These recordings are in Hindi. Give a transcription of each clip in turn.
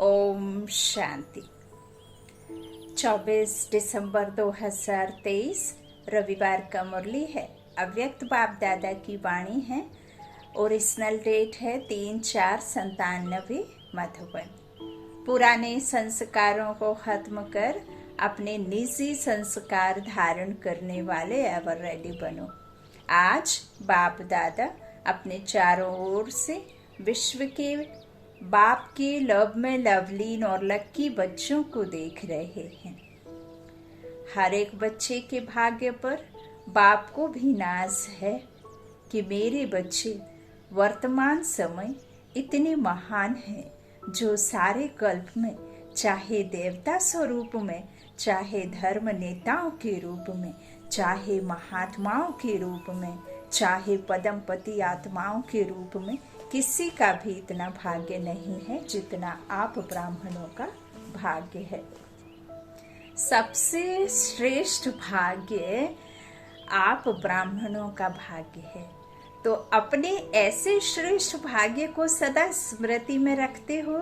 ओम शांति। 24 दिसंबर 2023 रविवार का मुरली है। अव्यक्त बाप दादा की वाणी है। ओरिजिनल डेट है 3/4/97 मधुबन। पुराने संस्कारों को खत्म कर अपने निजी संस्कार धारण करने वाले एवर रेडी बनो। आज बाप दादा अपने चारों ओर से विश्व के बाप के लव में लवलीन और लक्की बच्चों को देख रहे हैं। हर एक बच्चे के भाग्य पर बाप को भी नाज है कि मेरे बच्चे वर्तमान समय इतने महान हैं, जो सारे कल्प में, चाहे देवता स्वरूप में, चाहे धर्म नेताओं के रूप में, चाहे महात्माओं के रूप में, चाहे पदमपति आत्माओं के रूप में, किसी का भी इतना भाग्य नहीं है जितना आप ब्राह्मणों का भाग्य है। सबसे श्रेष्ठ भाग्य आप ब्राह्मणों का भाग्य है। तो अपने ऐसे श्रेष्ठ भाग्य को सदा स्मृति में रखते हो,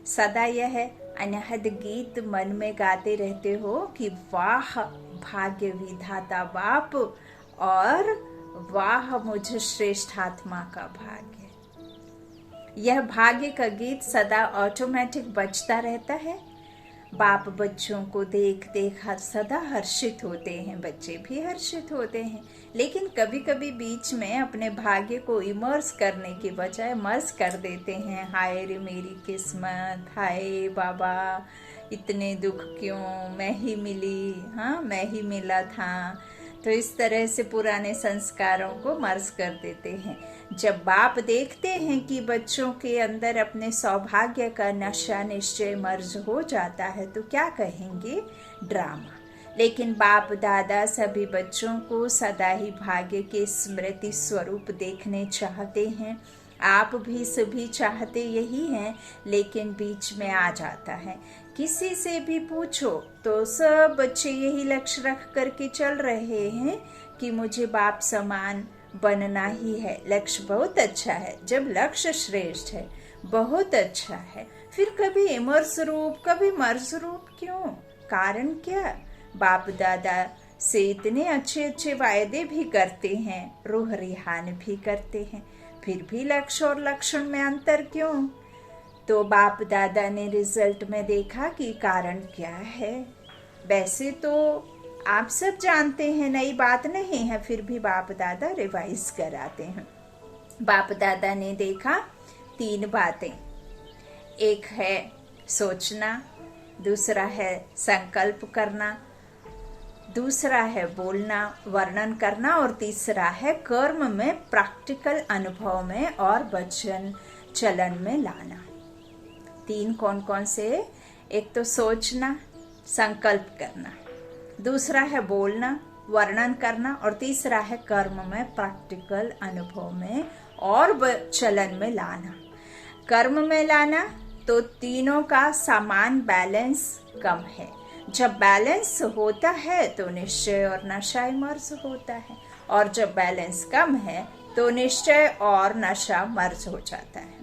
सदा यह अनहद गीत मन में गाते रहते हो कि वाह भाग्य विधाता बाप और वाह मुझ श्रेष्ठ आत्मा का भाग्य। यह भाग्य का गीत सदा ऑटोमेटिक बजता रहता है। बाप बच्चों को देख देख सदा हर्षित होते हैं, बच्चे भी हर्षित होते हैं, लेकिन कभी कभी बीच में अपने भाग्य को इमर्स करने के बजाय मर्ज कर देते हैं। हाय रे मेरी किस्मत, हाय बाबा इतने दुख क्यों, मैं ही मिली, हाँ मैं ही मिला था। तो इस तरह से पुराने संस्कारों को मर्ज कर देते हैं। जब बाप देखते हैं कि बच्चों के अंदर अपने सौभाग्य का नशा निश्चय मर्ज हो जाता है, तो क्या कहेंगे? ड्रामा। लेकिन बाप दादा सभी बच्चों को सदा ही भाग्य के स्मृति स्वरूप देखने चाहते हैं। आप भी सभी चाहते यही हैं, लेकिन बीच में आ जाता है। किसी से भी पूछो तो सब बच्चे यही लक्ष्य रख करके चल रहे हैं कि मुझे बाप समान बनना ही है। लक्ष्य बहुत अच्छा है, जब लक्ष्य श्रेष्ठ है, बहुत अच्छा है, फिर कभी इमर्स रूप कभी मर्ज रूप क्यों? कारण क्या? बाप दादा से इतने अच्छे अच्छे वायदे भी करते हैं, रूह रिहान भी करते हैं, फिर भी लक्ष्य और लक्षण में अंतर क्यों? तो बाप दादा ने रिजल्ट में देखा कि कारण क्या है। वैसे तो आप सब जानते हैं, नई बात नहीं है, फिर भी बाप दादा रिवाइज कराते हैं। बाप दादा ने देखा 3 बातें। एक है सोचना, दूसरा है संकल्प करना, दूसरा है बोलना, वर्णन करना, और तीसरा है कर्म में, प्रैक्टिकल अनुभव में और वचन चलन में लाना। 3 कौन कौन से? एक तो सोचना, संकल्प करना, दूसरा है बोलना, वर्णन करना, और तीसरा है कर्म में, प्रैक्टिकल अनुभव में और चलन में लाना। कर्म में लाना तो तीनों का समान बैलेंस कम है। जब बैलेंस होता है तो निश्चय और नशा मर्ज होता है, और जब बैलेंस कम है तो निश्चय और नशा मर्ज हो जाता है।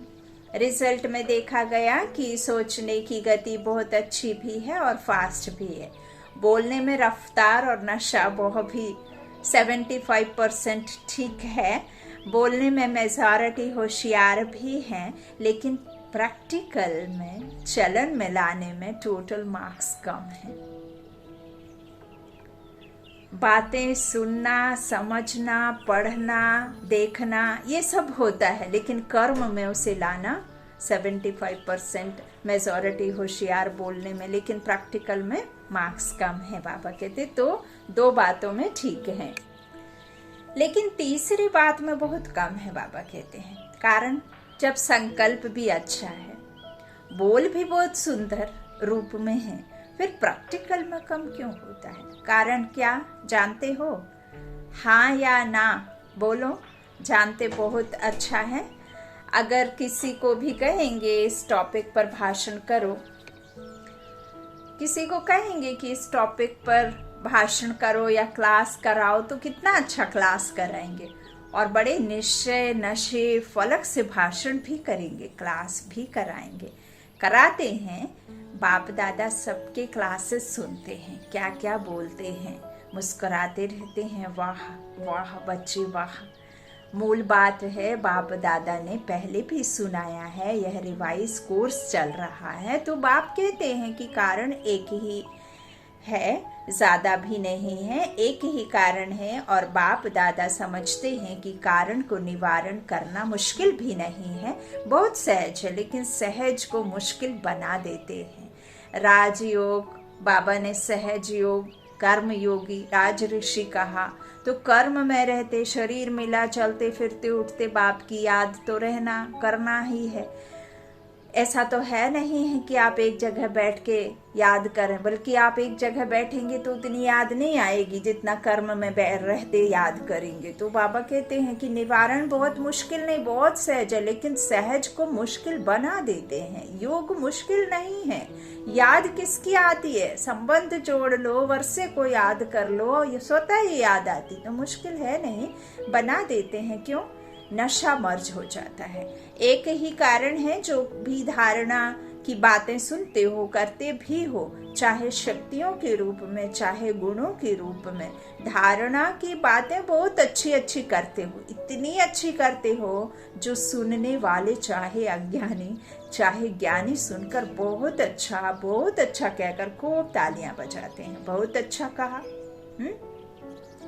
रिजल्ट में देखा गया कि सोचने की गति बहुत अच्छी भी है और फास्ट भी है। बोलने में रफ्तार और नशा बहुत भी 75% ठीक है। बोलने में मेजॉरिटी होशियार भी हैं, लेकिन प्रैक्टिकल में, चलन में लाने में टोटल मार्क्स कम है। बातें सुनना, समझना, पढ़ना, देखना, ये सब होता है, लेकिन कर्म में उसे लाना 75% मेजॉरिटी होशियार बोलने में, लेकिन प्रैक्टिकल में मार्क्स कम है। बाबा कहते तो 2 बातों में ठीक है, लेकिन तीसरी बात में बहुत कम है। बाबा कहते हैं कारण, जब संकल्प भी अच्छा है, बोल भी बहुत सुंदर रूप में है, फिर प्रैक्टिकल में कम क्यों होता है? कारण क्या जानते हो? हाँ या ना बोलो। जानते बहुत अच्छा है। अगर किसी को भी कहेंगे इस टॉपिक पर भाषण करो, किसी को कहेंगे कि इस टॉपिक पर भाषण करो या क्लास कराओ, तो कितना अच्छा क्लास कराएंगे, और बड़े निश्चय नशे फलक से भाषण भी करेंगे, क्लास भी कराएंगे। कराते हैं। बाप दादा सबके क्लासेस सुनते हैं, क्या क्या बोलते हैं, मुस्कुराते रहते हैं। वाह वाह बच्चे वाह। मूल बात है, बाप दादा ने पहले भी सुनाया है, यह रिवाइज कोर्स चल रहा है। तो बाप कहते हैं कि कारण एक ही है, ज्यादा भी नहीं है, एक ही कारण है। और बाप दादा समझते हैं कि कारण को निवारण करना मुश्किल भी नहीं है, बहुत सहज है, लेकिन सहज को मुश्किल बना देते हैं। राजयोग, बाबा ने सहज योग, कर्म योगी, राज ऋषि कहा। तो कर्म में रहते, शरीर मिला, चलते फिरते उठते, बाप की याद तो रहना करना ही है। ऐसा तो है नहीं है कि आप एक जगह बैठ के याद करें, बल्कि आप एक जगह बैठेंगे तो उतनी याद नहीं आएगी जितना कर्म में रहते याद करेंगे। तो बाबा कहते हैं कि निवारण बहुत मुश्किल नहीं, बहुत सहज है, लेकिन सहज को मुश्किल बना देते हैं। योग मुश्किल नहीं है, याद किसकी आती है, संबंध जोड़ लो, वर्षे को याद कर लो, ये स्वतः ही याद आती, तो मुश्किल है नहीं, बना देते हैं। क्यों? नशा मर्ज हो जाता है। एक ही कारण है, जो भी धारणा की बातें सुनते हो, करते भी हो, चाहे शक्तियों के रूप में, चाहे गुणों के रूप में, धारणा की बातें बहुत अच्छी अच्छी करते हो, इतनी अच्छी करते हो जो सुनने वाले चाहे अज्ञानी चाहे ज्ञानी सुनकर बहुत अच्छा कहकर खूब तालियां बजाते हैं। बहुत अच्छा कहा,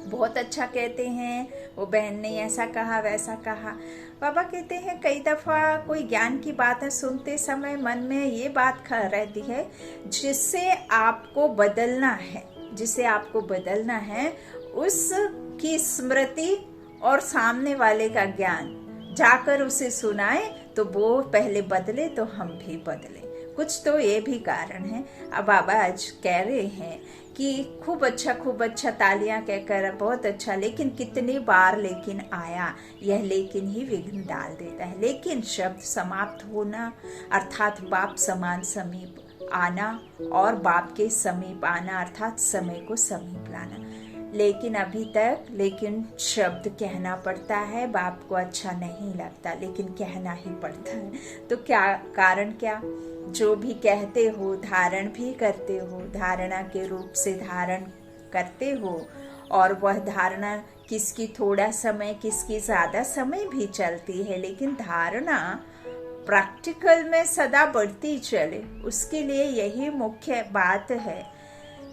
बहुत अच्छा कहते हैं, वो बहन ने ऐसा कहा वैसा कहा। बाबा कहते हैं कई दफ़ा कोई ज्ञान की बातें सुनते समय मन में ये बात रहती है, जिससे आपको बदलना है, जिसे आपको बदलना है, उसकी स्मृति और सामने वाले का ज्ञान जाकर उसे सुनाए तो वो पहले बदले तो हम भी बदले। कुछ तो ये भी कारण है। अब बाबा आज कह रहे हैं कि खूब अच्छा तालियां कहकर बहुत अच्छा, लेकिन कितनी बार लेकिन आया, यह लेकिन ही विघ्न डाल देता है। लेकिन शब्द समाप्त होना अर्थात बाप समान समीप आना और बाप के समीप आना अर्थात समय को समीप लाना। लेकिन अभी तक शब्द कहना पड़ता है, बाप को अच्छा नहीं लगता, लेकिन कहना ही पड़ता है। तो क्या कारण, क्या जो भी कहते हो धारण भी करते हो, धारणा के रूप से धारण करते हो, और वह धारणा किसकी थोड़ा समय किसकी ज्यादा समय भी चलती है, लेकिन धारणा प्रैक्टिकल में सदा बढ़ती चले, उसके लिए यही मुख्य बात है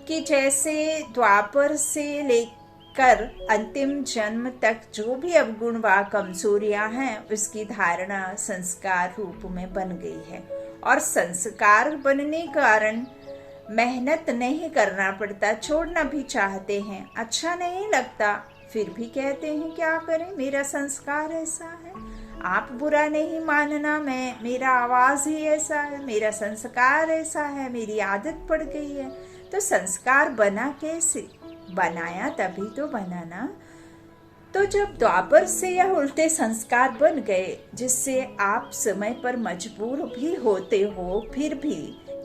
कि जैसे द्वापर से लेकर अंतिम जन्म तक जो भी अवगुण व कमजोरियां हैं, उसकी धारणा संस्कार रूप में बन गई है। और संस्कार बनने के कारण मेहनत नहीं करना पड़ता, छोड़ना भी चाहते हैं, अच्छा नहीं लगता, फिर भी कहते हैं क्या करें, मेरा संस्कार ऐसा है, आप बुरा नहीं मानना, मेरा आवाज ही ऐसा है, मेरा संस्कार ऐसा है, मेरी आदत पड़ गई है। तो संस्कार बना कैसे? बनाया तभी तो बनाना। तो जब द्वापर से यह उल्टे संस्कार बन गए, जिससे आप समय पर मजबूर भी होते हो, फिर भी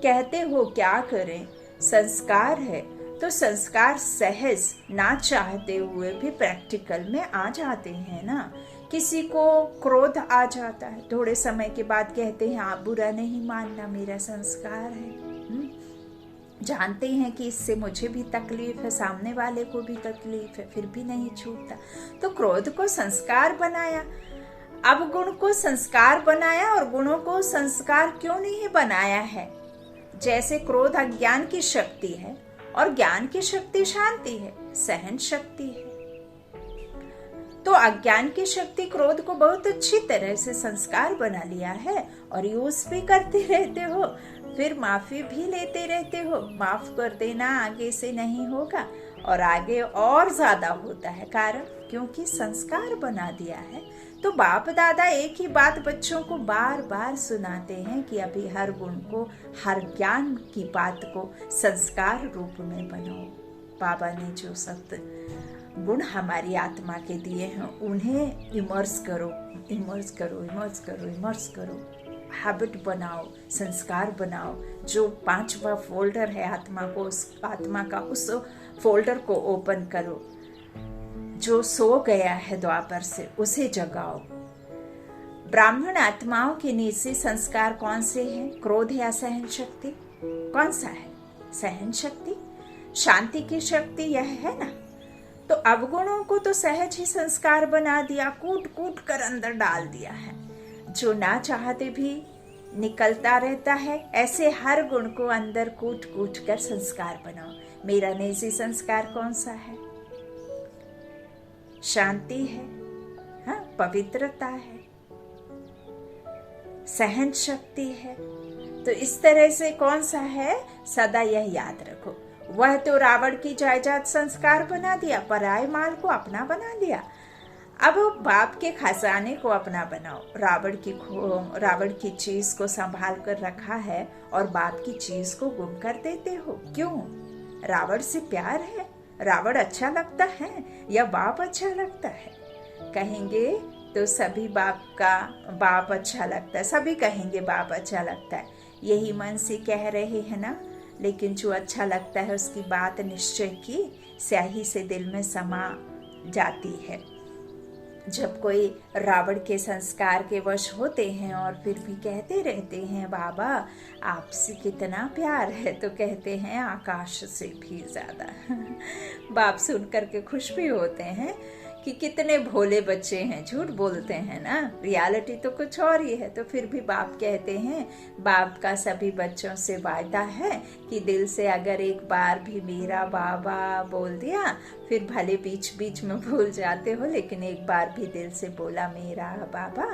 कहते हो क्या करें, संस्कार है, तो संस्कार सहज ना चाहते हुए भी प्रैक्टिकल में आ जाते हैं ना। किसी को क्रोध आ जाता है, थोड़े समय के बाद कहते हैं आप बुरा नहीं मानना, मेरा संस्कार है। जानते हैं कि इससे मुझे भी तकलीफ है, सामने वाले को भी तकलीफ है, फिर भी नहीं छूटता। तो क्रोध को संस्कार बनाया, अब गुण को संस्कार बनाया, और गुणों को संस्कार क्यों नहीं बनाया है? जैसे क्रोध अज्ञान की शक्ति है और ज्ञान की शक्ति शांति है, सहन शक्ति है। तो अज्ञान की शक्ति क्रोध को बहुत अच्छी तरह से संस्कार बना लिया है, और यूज भी करते रहते हो, फिर माफी भी लेते रहते हो, माफ कर देना, आगे से नहीं होगा, और आगे और ज्यादा होता है। कारण क्योंकि संस्कार बना दिया है। तो बाप दादा एक ही बात बच्चों को बार बार सुनाते हैं कि अभी हर गुण को, हर ज्ञान की बात को संस्कार रूप में बनाओ। बाबा ने जो सख्त गुण हमारी आत्मा के दिए हैं, उन्हें इमर्स करो, इमर्स करो, इमर्स करो, इमर्स करो, हैबिट बनाओ, संस्कार बनाओ। जो 5वां फोल्डर है आत्मा का उस फोल्डर को ओपन करो। जो सो गया है द्वापर से, उसे जगाओ। ब्राह्मण आत्माओं के निजी संस्कार कौन से हैं? क्रोध या सहन शक्ति? कौन सा है? सहन शक्ति, शांति की शक्ति यह है ना। तो अवगुणों को तो सहज ही संस्कार बना दिया, कूट कूट कर अंदर डाल दिया है, जो ना चाहते भी निकलता रहता है। ऐसे हर गुण को अंदर कूट कूट कर संस्कार बनाओ। मेरा निजी संस्कार कौन सा है? शांति है, हाँ, पवित्रता है, सहन शक्ति है। तो इस तरह से कौन सा है? सदा यह याद रखो। वह तो रावण की जायदाद संस्कार बना दिया, पराये माल को अपना बना लिया। अब बाप के खजाने को अपना बनाओ। रावण की चीज को संभाल कर रखा है और बाप की चीज को गुम कर देते हो, क्यों? रावण से प्यार है? रावण अच्छा लगता है या बाप अच्छा लगता है? कहेंगे तो सभी बाप अच्छा लगता है, सभी कहेंगे बाप अच्छा लगता है, यही मन से कह रहे हैं ना। लेकिन जो अच्छा लगता है उसकी बात निश्चय की स्याही से दिल में समा जाती है। जब कोई रावण के संस्कार के वश होते हैं और फिर भी कहते रहते हैं बाबा आपसे कितना प्यार है, तो कहते हैं आकाश से भी ज्यादा। बाप सुन करके खुश भी होते हैं कि कितने भोले बच्चे हैं, झूठ बोलते हैं ना, रियलिटी तो कुछ और ही है। तो फिर भी बाप कहते हैं, बाप का सभी बच्चों से वायदा है कि दिल से अगर एक बार भी मेरा बाबा बोल दिया, फिर भले बीच बीच में भूल जाते हो, लेकिन एक बार भी दिल से बोला मेरा बाबा,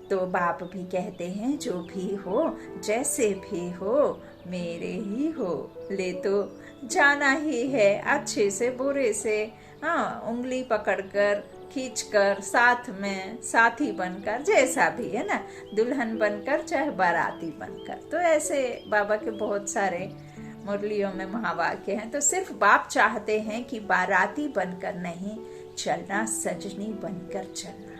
तो बाप भी कहते हैं जो भी हो जैसे भी हो मेरे ही हो, ले तो जाना ही है, अच्छे से बुरे से, हाँ, उंगली पकड़कर खींचकर साथ में साथी बनकर, जैसा भी है ना, दुल्हन बनकर चाहे बाराती बनकर। तो ऐसे बाबा के बहुत सारे मुरलियों में महावाक्य हैं। तो सिर्फ बाप चाहते हैं कि बाराती बनकर नहीं चलना, सजनी बनकर चलना।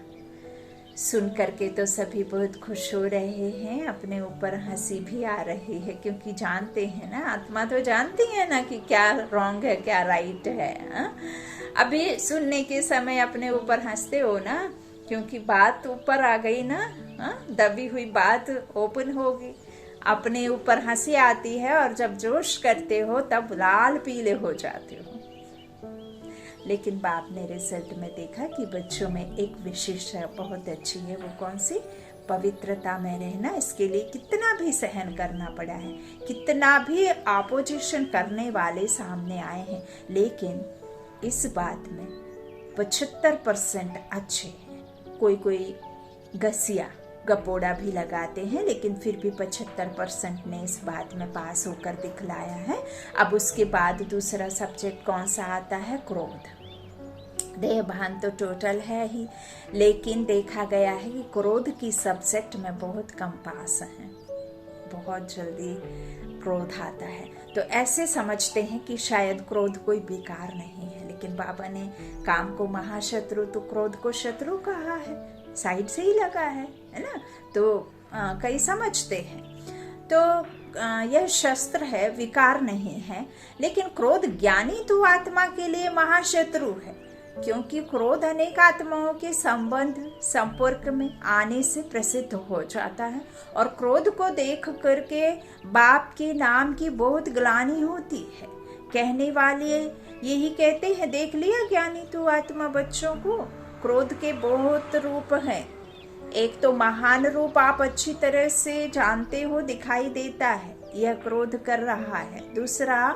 सुन करके तो सभी बहुत खुश हो रहे हैं, अपने ऊपर हंसी भी आ रही है, क्योंकि जानते हैं ना, आत्मा तो जानती है ना कि क्या रॉन्ग है क्या राइट है। अभी सुनने के समय अपने ऊपर हंसते हो ना, क्योंकि बात ऊपर आ गई ना, दबी हुई बात ओपन होगी, अपने ऊपर हंसी आती है, और जब जोश करते हो तब लाल पीले हो जाते हो। लेकिन बाप ने रिजल्ट में देखा कि बच्चों में एक विशेषता बहुत अच्छी है। वो कौन सी? पवित्रता में रहना। इसके लिए कितना भी सहन करना पड़ा है, कितना भी ऑपोजिशन करने वाले सामने आए हैं, लेकिन इस बात में 75% अच्छे हैं। कोई गसिया गपोड़ा भी लगाते हैं, लेकिन फिर भी 75% ने इस बात में पास होकर दिखलाया है। अब उसके बाद दूसरा सब्जेक्ट कौन सा आता है? क्रोध। देह भान तो टोटल है ही, लेकिन देखा गया है कि क्रोध की सब्जेक्ट में बहुत कम पास हैं, बहुत जल्दी क्रोध आता है। तो ऐसे समझते हैं कि शायद क्रोध कोई बेकार नहीं है, लेकिन बाबा ने काम को महाशत्रु तो क्रोध को शत्रु कहा है, साइड से ही लगा है ना। तो कई समझते हैं तो यह शस्त्र है, विकार नहीं है। लेकिन क्रोध ज्ञानी तो आत्मा के लिए महाशत्रु है, क्योंकि क्रोध अनेक आत्माओं के संपर्क में आने से प्रसिद्ध हो जाता है, और क्रोध को देख करके बाप के नाम की बहुत ग्लानि होती है। कहने वाले यही कहते हैं, देख लिया ज्ञानी तो आत्मा बच्चों को, क्रोध के बहुत रूप हैं। एक तो महान रूप आप अच्छी तरह से जानते हो, दिखाई देता है, यह क्रोध कर रहा है। दूसरा,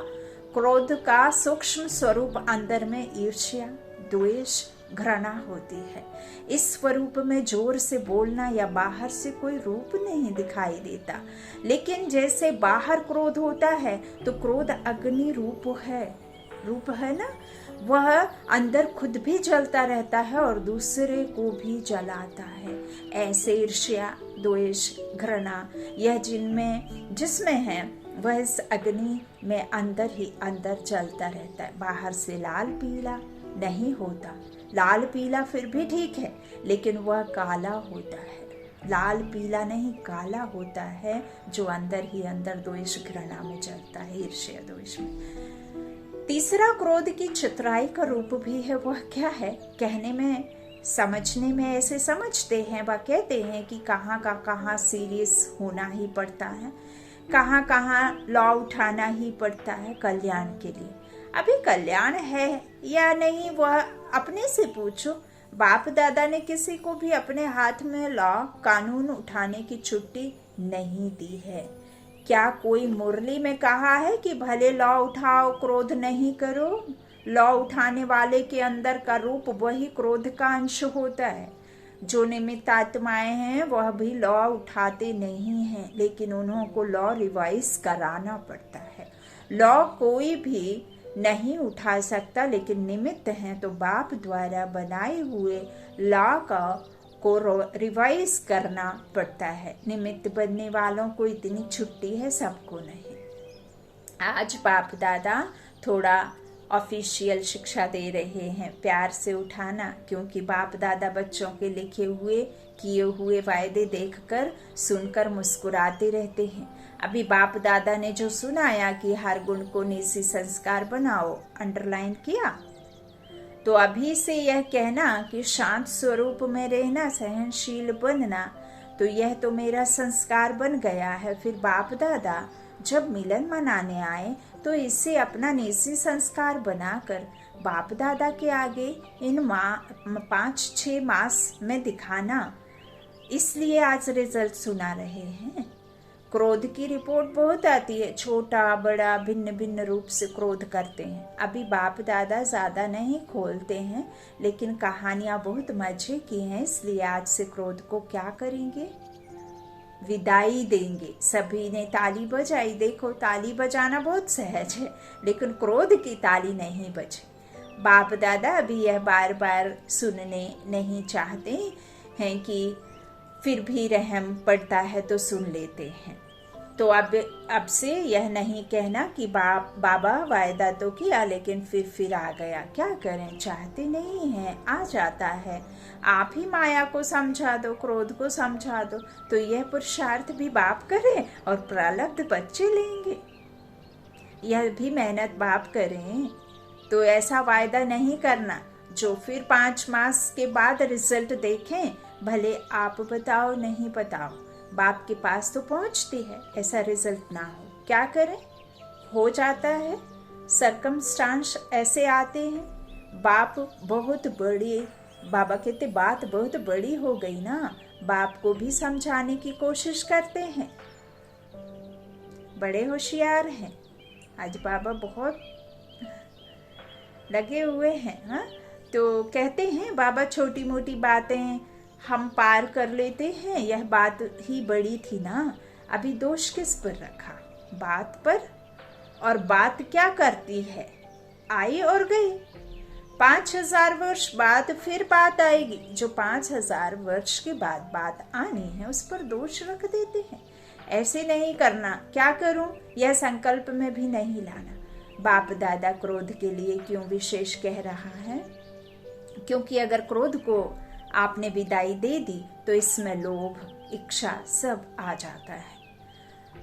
क्रोध का सूक्ष्म स्वरूप अंदर में ईर्ष्या, द्वेष, घृणा होती है। इस स्वरूप में जोर से बोलना या बाहर से कोई रूप नहीं दिखाई देता, लेकिन जैसे बाहर क्रोध होता है तो क्रोध अग्नि रूप है ना, वह अंदर खुद भी जलता रहता है और दूसरे को भी जलाता है। ऐसे ईर्ष्या, द्वेष, घृणा, यह जिसमें है वह इस अग्नि में अंदर ही अंदर जलता रहता है। बाहर से लाल पीला नहीं होता, लाल पीला फिर भी ठीक है, लेकिन वह काला होता है। लाल पीला नहीं, काला होता है, जो अंदर ही अंदर द्वेष घृणा में जलता है, ईर्ष्या द्वेष में। तीसरा क्रोध की चतुराई का रूप भी है। वह क्या है? कहने में समझने में ऐसे समझते हैं, वह कहते हैं कि कहाँ का कहाँ सीरियस होना ही पड़ता है, कहाँ कहाँ लॉ उठाना ही पड़ता है कल्याण के लिए। अभी कल्याण है या नहीं वह अपने से पूछो। बाप दादा ने किसी को भी अपने हाथ में लॉ कानून उठाने की छुट्टी नहीं दी है। क्या कोई मुरली में कहा है कि भले लॉ उठाओ, क्रोध नहीं करो? लॉ उठाने वाले के अंदर का रूप वही क्रोध का अंश होता है। जो निमित्त आत्माएं हैं वह भी लॉ उठाते नहीं हैं, लेकिन उन्हों को लॉ रिवाइज कराना पड़ता है। लॉ कोई भी नहीं उठा सकता, लेकिन निमित्त हैं तो बाप द्वारा बनाए हुए लॉ को रिवाइज करना पड़ता है। निमित्त बनने वालों को इतनी छुट्टी है, सबको नहीं। आज बाप दादा थोड़ा ऑफिशियल शिक्षा दे रहे हैं, प्यार से उठाना, क्योंकि बाप दादा बच्चों के लिखे हुए किए हुए वायदे देखकर सुनकर मुस्कुराते रहते हैं। अभी बाप दादा ने जो सुनाया कि हर गुण को निजी संस्कार बनाओ, अंडरलाइन किया, तो अभी से यह कहना कि शांत स्वरूप में रहना, सहनशील बनना, तो यह तो मेरा संस्कार बन गया है। फिर बाप दादा जब मिलन मनाने आए तो इसे अपना निजी संस्कार बनाकर बाप दादा के आगे इन 5-6 मास में दिखाना, इसलिए आज रिजल्ट सुना रहे हैं। क्रोध की रिपोर्ट बहुत आती है, छोटा बड़ा भिन्न भिन्न रूप से क्रोध करते हैं। अभी बाप दादा ज्यादा नहीं खोलते हैं, लेकिन कहानियां बहुत मजे की हैं, इसलिए आज से क्रोध को क्या करेंगे, विदाई देंगे। सभी ने ताली बजाई। देखो, ताली बजाना बहुत सहज है, लेकिन क्रोध की ताली नहीं बजे। बाप दादा अभी यह बार बार सुनने नहीं चाहते हैं कि फिर भी रहम पड़ता है तो सुन लेते हैं। तो अब से यह नहीं कहना कि बाबा वायदा तो किया लेकिन फिर आ गया, क्या करें, चाहते नहीं हैं, आ जाता है। आप ही माया को समझा दो, क्रोध को समझा दो, तो यह पुरुषार्थ भी बाप करें और प्रारब्ध बच्चे लेंगे। यह भी मेहनत बाप करें, तो ऐसा वायदा नहीं करना जो फिर 5 मास के बाद रिजल्ट देखें, भले आप बताओ नहीं बताओ, बाप के पास तो पहुंचती है, ऐसा रिजल्ट ना हो। क्या करें, हो जाता है, सरकमस्टांस ऐसे आते हैं। बाप बहुत बड़ी, बाबा कहते बात बहुत बड़ी हो गई ना, बाप को भी समझाने की कोशिश करते हैं, बड़े होशियार हैं। आज बाबा बहुत लगे हुए हैं। हाँ, तो कहते हैं बाबा छोटी मोटी बातें हम पार कर लेते हैं, यह बात ही बड़ी थी ना, अभी दोष किस पर रखा, बात पर। और बात क्या करती है, आई और गई। 5000 वर्ष बाद फिर बात आएगी, जो 5000 वर्ष के बाद बात आनी है उस पर दोष रख देते हैं। ऐसे नहीं करना। क्या करूं, यह संकल्प में भी नहीं लाना। बाप दादा क्रोध के लिए क्यों विशेष कह रहा है, क्योंकि अगर क्रोध को आपने विदाई दे दी तो इसमें लोभ, इच्छा सब आ जाता है।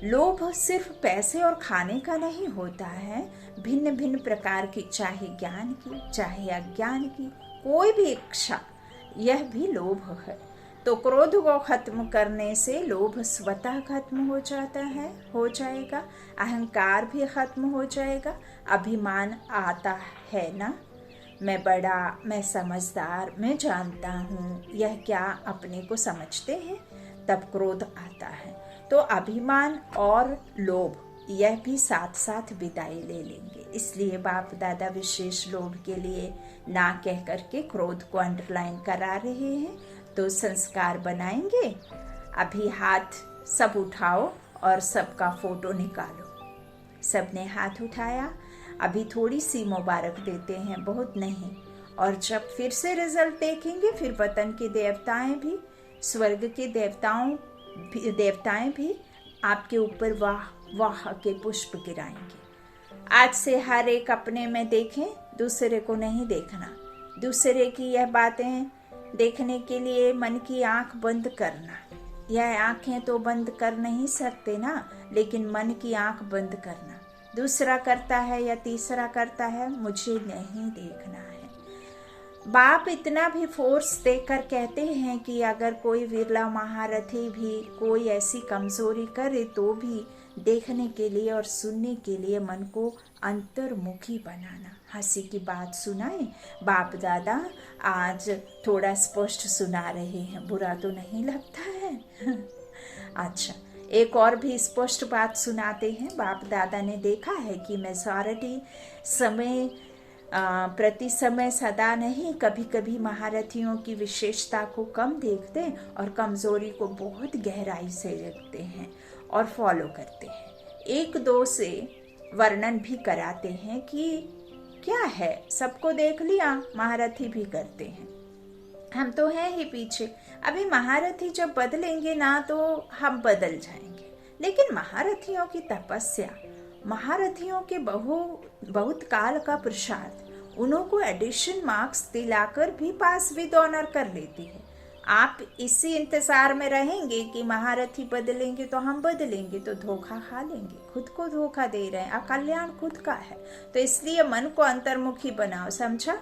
लोभ सिर्फ पैसे और खाने का नहीं होता है, भिन्न भिन्न प्रकार की, चाहे ज्ञान की चाहे अज्ञान की, कोई भी इच्छा, यह भी लोभ है। तो क्रोध को खत्म करने से लोभ स्वतः खत्म हो जाता है, हो जाएगा। अहंकार भी खत्म हो जाएगा। अभिमान आता है ना, मैं बड़ा, मैं समझदार, मैं जानता हूँ, यह क्या अपने को समझते हैं, तब क्रोध आता है। तो अभिमान और लोभ यह भी साथ साथ विदाई ले लेंगे। इसलिए बाप दादा विशेष लोभ के लिए ना कह करके क्रोध को अंडरलाइन करा रहे हैं। तो संस्कार बनाएंगे। अभी हाथ सब उठाओ और सबका फोटो निकालो। सबने हाथ उठाया। अभी थोड़ी सी मुबारक देते हैं, बहुत नहीं। और जब फिर से रिजल्ट देखेंगे, फिर वतन के देवताएं भी, स्वर्ग के देवताएं भी आपके ऊपर वाह वाह के पुष्प गिराएंगे। आज से हर एक अपने में देखें, दूसरे को नहीं देखना। दूसरे की यह बातें देखने के लिए मन की आंख बंद करना। यह आंखें तो बंद कर नहीं सकते ना, लेकिन मन की आंख बंद करना। दूसरा करता है या तीसरा करता है, मुझे नहीं देखना है। बाप इतना भी फोर्स देकर कहते हैं कि अगर कोई विरला महारथी भी कोई ऐसी कमजोरी करे तो भी देखने के लिए और सुनने के लिए मन को अंतर्मुखी बनाना। हंसी की बात सुनाए बाप दादा आज थोड़ा स्पष्ट सुना रहे हैं, बुरा तो नहीं लगता है? अच्छा, एक और भी स्पष्ट बात सुनाते हैं। बाप दादा ने देखा है कि मेजॉरिटी समय प्रति समय सदा नहीं, कभी कभी महारथियों की विशेषता को कम देखते और कमजोरी को बहुत गहराई से देखते हैं और फॉलो करते हैं। एक दो से वर्णन भी कराते हैं कि क्या है, सबको देख लिया, महारथी भी करते हैं, हम तो हैं ही पीछे। अभी महारथी जब बदलेंगे ना तो हम बदल जाएंगे। लेकिन महारथियों की तपस्या, महारथियों के बहुत काल का प्रसाद उनको एडिशन मार्क्स दिलाकर भी पास विद ऑनर कर लेती है। आप इसी इंतजार में रहेंगे कि महारथी बदलेंगे तो हम बदलेंगे, तो धोखा खा लेंगे, खुद को धोखा दे रहे हैं। अकल्याण खुद का है, तो इसलिए मन को अंतर्मुखी बनाओ, समझा?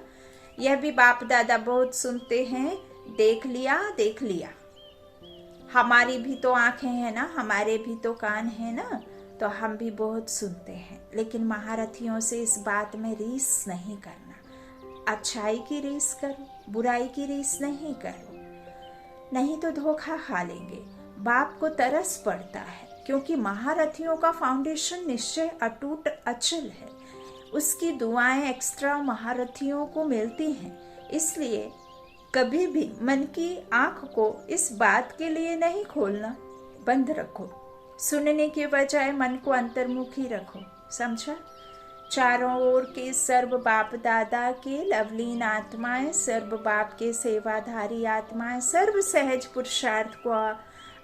यह भी बाप दादा बहुत सुनते हैं, देख लिया देख लिया। हमारी भी तो आंखें हैं ना, हमारे भी तो कान हैं ना, तो हम भी बहुत सुनते हैं। लेकिन महारथियों से इस बात में रीस नहीं करना। अच्छाई की रीस करो, बुराई की रीस नहीं करो, नहीं तो धोखा खा लेंगे। बाप को तरस पड़ता है क्योंकि महारथियों का फाउंडेशन निश्चय अटूट अचल है। उसकी दुआएं एक्स्ट्रा महारथियों को मिलती हैं। इसलिए कभी भी मन की आंख को इस बात के लिए नहीं खोलना, बंद रखो। सुनने के बजाय मन को अंतर्मुखी रखो, समझा? चारों ओर के सर्व बाप दादा के लवलीन आत्माएं, सर्व बाप के सेवाधारी आत्माएं, सर्व सहज पुरुषार्थ को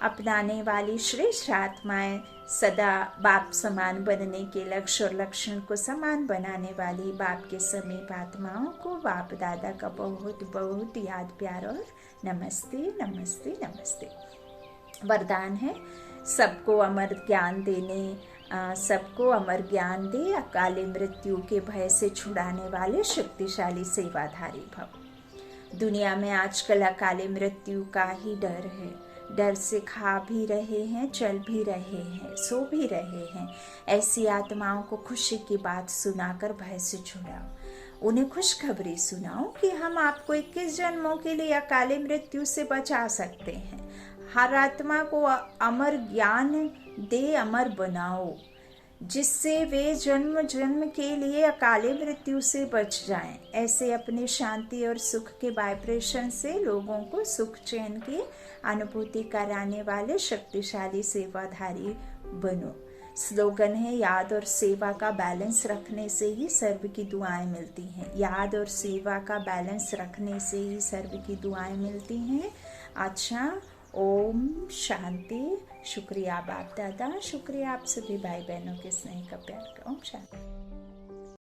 अपनाने वाली श्रेष्ठ आत्माएं, सदा बाप समान बनने के लक्ष्य और लक्षण को समान बनाने वाली बाप के समीप आत्माओं को बाप दादा का बहुत बहुत याद प्यार और नमस्ते नमस्ते नमस्ते। वरदान है, सबको अमर ज्ञान देने, सबको अमर ज्ञान दे, अकाले मृत्यु के भय से छुड़ाने वाले शक्तिशाली सेवाधारी भव। दुनिया में आजकल अकाले मृत्यु का ही डर है। डर से खा भी रहे हैं, चल भी रहे हैं, सो भी रहे हैं। ऐसी आत्माओं को खुशी की बात सुनाकर भय से छुड़ाओ। उन्हें खुशखबरी सुनाओ कि हम आपको 21 जन्मों के लिए अकाले मृत्यु से बचा सकते हैं। हर आत्मा को अमर ज्ञान दे, अमर बनाओ, जिससे वे जन्म जन्म के लिए अकाले मृत्यु से बच जाएं। ऐसे अपने शांति और सुख के वाइब्रेशन से लोगों को सुख चैन की अनुभूति कराने वाले शक्तिशाली सेवाधारी बनो। स्लोगन है, याद और सेवा का बैलेंस रखने से ही सर्व की दुआएं मिलती हैं। याद और सेवा का बैलेंस रखने से ही सर्व की दुआएं मिलती हैं। अच्छा, ओम शांति। शुक्रिया बाप दादा, शुक्रिया आप सभी भाई बहनों के स्नेह का प्यार का। ओम शांति।